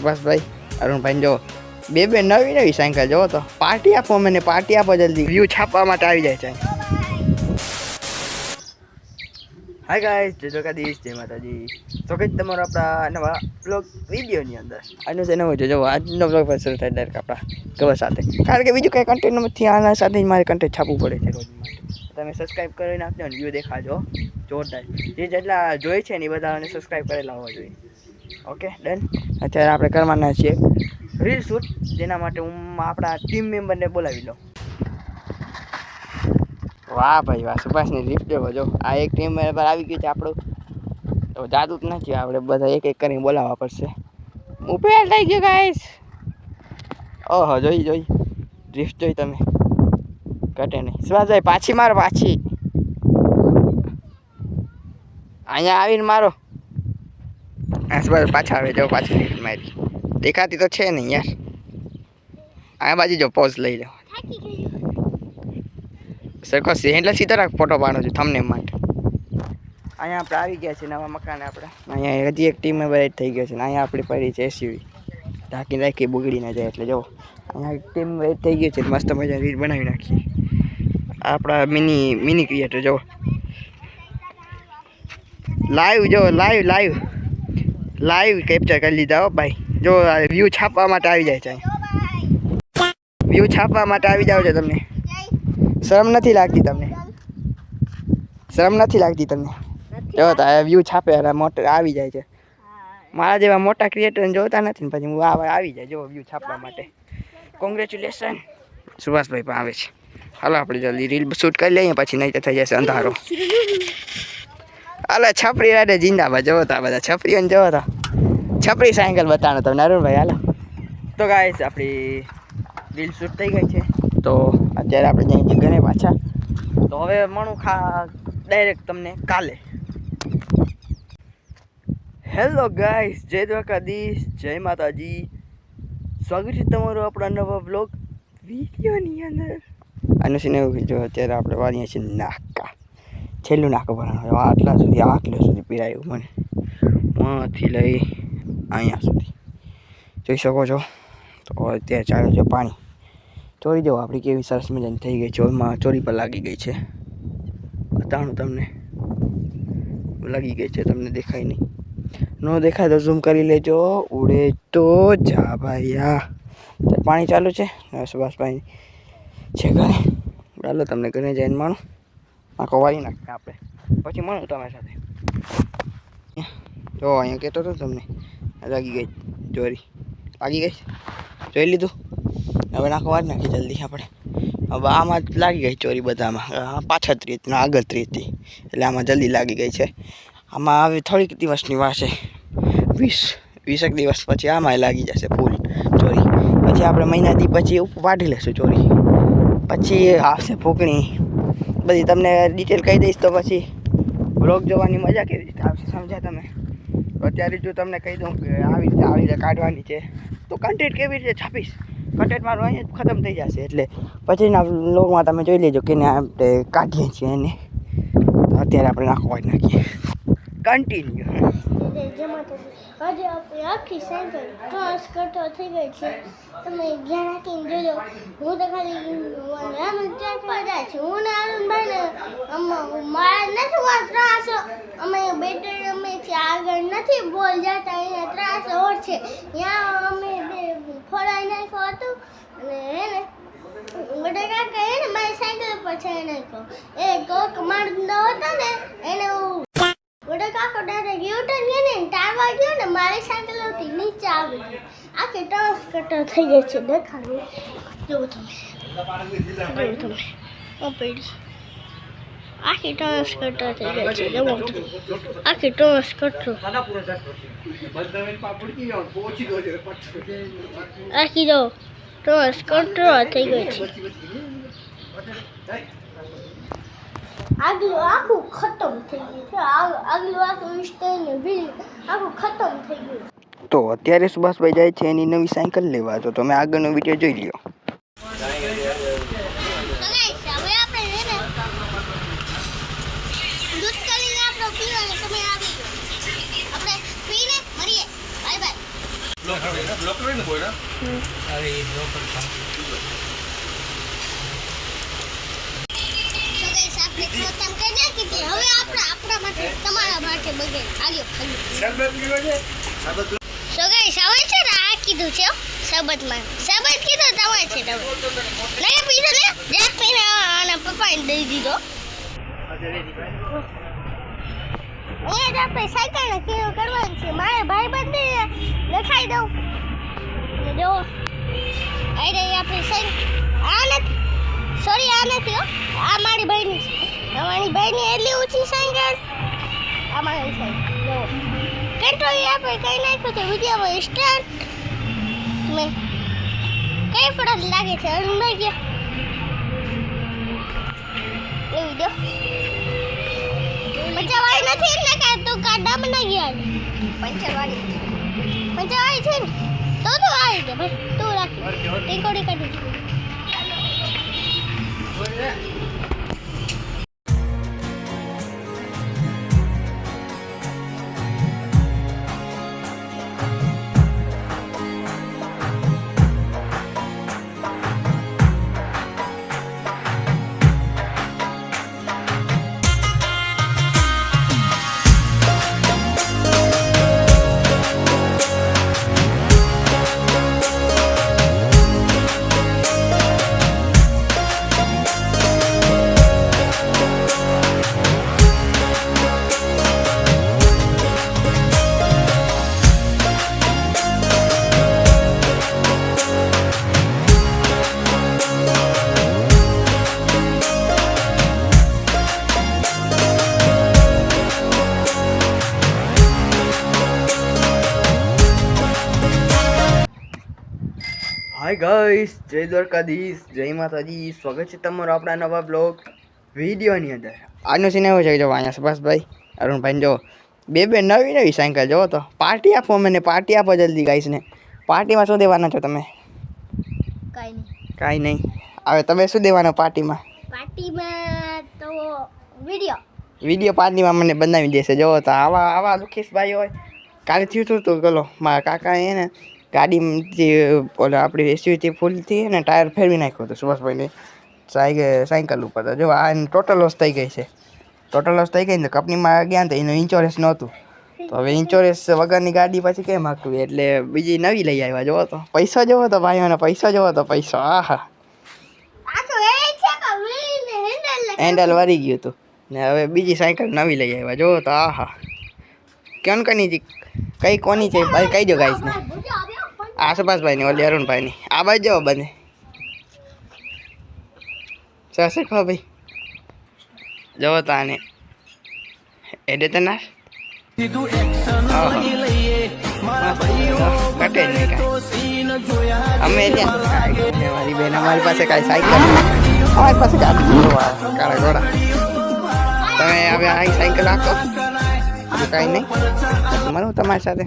સુભાષભાઈ અરુણભાઈ જો બે નવી સાયકલ જોવો તો પાર્ટી આપો મને પાર્ટી આપો જલ્દી વ્યૂ છાપવા માટે આવી જાય છે હાય ગાઈસ જય દ્વારકાધીશ જય માતાજી તો કંઈક તમારો આપણા નવા બ્લોગ વિડીયોની અંદર આજનો જે નવો જોજો આજનો બ્લોગ પર શરૂ થાય ડાયરેક્ટ આપણા કવર સાથે કારણ કે બીજું કંઈ કન્ટેન્ટ નથી આના સાથે જ મારે કન્ટેન્ટ છાપવું પડે છે રોજ માટે તમે સબસ્ક્રાઈબ કરી નાખજો અને વ્યૂ દેખાજો જોરદાર જે જેટલા જોઈ છે ને એ બધાને સબસ્ક્રાઈબ કરેલા હોવા જોઈએ ઓકે ડન અત્યારે આપણે કરવાના છીએ રીલ શૂટ જેના માટે હું આપણા ટીમ મેમ્બરને બોલાવી લઉં વાહ ભાઈ વાહ સુભાષની લિફ્ટ દેવો જો આ એક ટીમ મેમ્બર આવી ગયું છે આપણું તો જાદુ જ નથી આપણે બધા એક એક કરીને બોલાવવા પડશે ઉપેર થઈ ગયું ગાઈસ ઓહો જોઈ લિફ્ટ જોઈ તમે ઘટે નહીં સુભાષભાઈ પાછી મારો પાછી અહીંયા આવીને મારો સુભાષ પાછા આવે જો પાછી લિફ્ટ મારી દેખાતી તો છે નહીં યાર આ બાજુ જો પોઝ લઈ લો સરખો એટલે સીધો રાખ ફોટો પાડો છું થમને માટે અહીંયા આપણે આવી ગયા છે નવા મકાને આપણે અહીંયા હજી એક ટીમ મેમ્બર એડ થઈ ગયો છે ને અહીંયા આપણી પડી છે એસયુવી ઢાંકીને રાખી બગડી ના જાય એટલે જો અહીંયા એક ટીમ એડ થઈ ગઈ છે મસ્ત મજા રીલ બનાવી નાખીએ આપણા મિની ક્રિએટર જો લાઈવ કેપ્ચર કરી લીધા હો ભાઈ જો વ્યૂ છાપવા માટે આવી જાય છે વ્યૂ છાપવા માટે આવી જાવ છે તમને શરમ નથી લાગતી તમને જો તો વ્યૂ છાપે મોટા આવી જાય છે મારા જેવા મોટા ક્રિએટરને જોતા નથી ને પછી હું આવી જાય જો વ્યૂ છાપવા માટે કોંગ્રેચ્યુલેશન સુભાષભાઈ પણ આવે છે હાલો આપણે જલ્દી રીલ શૂટ કરી લઈએ પછી નહીં તો થઈ જશે અંધારો હાલો છપરી રાડે જિંદાબાદ જોવો તા બધા છપરીઓને જોવો તા છપરી સાયકલ બતાવો તમને અરુણભાઈ હાલો તો ગાઈસ આપણી રીલ શૂટ થઈ ગઈ છે તો અત્યારે આપણે જઈએ ઘરે પાછા તો હવે મળું ડાયરેક્ટ તમને કાલે હેલો ગાઈસ જય દ્વારકાધીશ જય માતાજી સ્વાગત છે તમારું આપણા નવા બ્લોગ વિડીયોની અંદર આનું સીન એવું જો અત્યારે આપણે વાળીએ છીએ નાકા છેલ્લું નાકો ભરવાનું આટલા સુધી પીરાયું મને માંથી લઈ અહીંયા સુધી જોઈ શકો છો તો અત્યારે ચાલે છે પાણી ચોરી જવો આપણી કેવી સરસ મજાની થઈ ગઈ છે ઓમાં ચોરી પર લાગી ગઈ છે બતાવું તમને લાગી ગઈ છે તમને દેખાય નહીં ન દેખાય તો ઝૂમ કરી લેજો ઉડે તો જા ભાઈ પાણી ચાલુ છે સુભાષભાઈ છે ઘરે ચાલો તમને ઘરે જઈને માણું આખો વાળી નાખીએ આપણે પછી મળું તમારી સાથે જો અહીંયા કહેતો હતો તમને લાગી ગઈ ચોરી લાગી ગઈ જોઈ લીધું હવે નાખો વાર નાખી જલ્દી આપણે હવે આમાં લાગી ગઈ ચોરી બધામાં પાછળ ત્રીતના આગળ ત્રીતથી એટલે આમાં જલ્દી લાગી ગઈ છે આમાં હવે થોડીક દિવસની વાર છે 20 દિવસ પછી આમાં લાગી જશે ફૂલ ચોરી પછી આપણે મહિનાથી પછી પાડી લઈશું ચોરી પછી આવશે ફૂંકણી બધી તમને ડિટેલ કહી દઈશ તો પછી બ્લોગ જોવાની મજા કેવી રીતે આવશે સમજ્યા તમે અત્યારે જો તમને કહી દઉં કે આવી રીતે કાઢવાની છે તો કન્ટેન્ટ કેવી રીતે છાપીશ કન્ટેન્ટ મારું અહીંયા ખતમ થઈ જશે એટલે પછીના બ્લોગમાં તમે જોઈ લેજો કે આપણે કાઢીએ છીએ એને અત્યારે આપણે નાખવા જ નાખીએ કન્ટિન્યુ આજે આપણે આખી સાયકલ ક્રોસ કરતો થઈ ગઈ છે તમે ધ્યાન રાખીને જોજો હું તો ખાલી આમ ચેક પડ્યા છે હું ને અરુણભાઈ ને મારા નથી ત્રાસો અમે બેટર અમે આગળ નથી બોલ જતા અહીંયા ત્રાસો ઓર છે ત્યાં અમે ફોડાઈ નાખ્યો હતું અને હે ને બધા કાકા હે ને મારી સાયકલ પર છે નાખ્યો એ કોક મારનો હતો ને એને ગોડા કાકો ડાયરેક્ટ યુટર્ન ને ટાળવા ગયો ને મારી સાયકલ હતી નીચે આવી ગઈ આખી ટોસ કટર થઈ ગઈ છે દેખાડું જો તમે પડી આખી ટોસ કટર થઈ ગઈ છે જો આખી ટોસ કટર આખી જો ટોસ કટર થઈ ગઈ છે આગલું આખું ખતમ થઈ ગયું છે આગલું આખું વિસ્તરને બિલ આખું ખતમ થઈ ગયું તો અત્યારે સુભાષભાઈ જાય છે એની નવી સાયકલ લેવા તો તમે આગળનો વિડીયો જોઈ લ્યો તો ગાઈસ આપણે ખતમ કરી નાખી હતી. હવે આપણા માટે તમારા માટે બગડે આલ્યો ખાલી. સો ગાઈસ હવે છે ને આ કીધું છે શરબતમાં શરબત કીધું તમારે છે તમે લઈ પીધો લે જાક પીને આના પપ્પાને દઈ દીધો. એ જ આપણે સાયકલને કેવું કરવાનું છે. મારે ભાઈ બંને લખાઈ દઉં જો અરે આપણે સાયકલ આ નથી સોરી આ નથી હો આ મારી ભાઈની છે. મારી ભાઈની એટલી ઊંચી સાયકલ આ મારી સાયકલ જો કંટ્રોલ આપણે કઈ નાખ્યું છે વિડીયોમાં સ્ટાર્ટ મેં કઈ ફરક લાગે છે અરુણભાઈ ગયા એ વિડીયો પંચરવાળી નથી એટલે કે તું કાઢામાં ના ગયા પંચરવાળી છે ને તો આવી ગયા ભાઈ તું રાખ ટીકોડી કાઢી હાય ગાઈસ, જય દ્વારકાધીશ, જય માતાજી. સ્વાગત છે તમારું આપણા નવા બ્લોગ વિડીયોની અંદર. આજનો સીન એવો છે કે જો અહીંયા સુભાષભાઈ અરુણભાઈ જો બે નવી સાયકલ જોવો તો પાર્ટી આપો મને, પાર્ટી આપો જલ્દી ગાઈસને. પાર્ટીમાં શું દેવાના છો તમે? કાંઈ નહીં. હવે તમે શું દેવાના પાર્ટીમાં? તો વિડીયો પાર્ટીમાં મને બનાવી દેશે. જોવો તો આવા લુખીસભાઈ હોય. કાલે થયું હતું તો ગલો મારા કાકા એને ગાડીથી ઓલા આપણી એસયુથી ફૂલથી ને ટાયર ફેરવી નાખ્યો હતો સુભાષભાઈને સાયકલ ઉપર. તો જો આ ટોટલ લોસ થઈ ગઈ છે. ટોટલ લોસ થઈ ગઈ ને કંપનીમાં ગયા ને એનું ઇન્સ્યોરન્સ નહોતું. તો હવે ઇન્સ્યોરન્સ વગરની ગાડી પછી કેમ હાંકવી, એટલે બીજી નવી લઈ આવ્યા. જોવો તો પૈસો જોવો તો ભાઈઓને, પૈસો જોવો તો પૈસો. આહા હેન્ડલ વળી ગયું હતું ને હવે બીજી સાયકલ નવી લઈ આવ્યા. જોવો તો આહા કેમ કની કઈ કોની છે ભાઈ કહી દો ગાઈસને. આ સુભાષભાઈની ઓલી અરુણભાઈની. આ બાજુ જવો બને શીખો ભાઈ. જવો તો આને એડે તો ના કટે નહીં કાંઈ. અમે મારી બેન અમારી પાસે કાંઈ સાયકલ અમારી પાસે કાળા ઘોડા. તમે હવે આ સાયકલ આપો બીજું કાંઈ નહીં. મળું તમારી સાથે.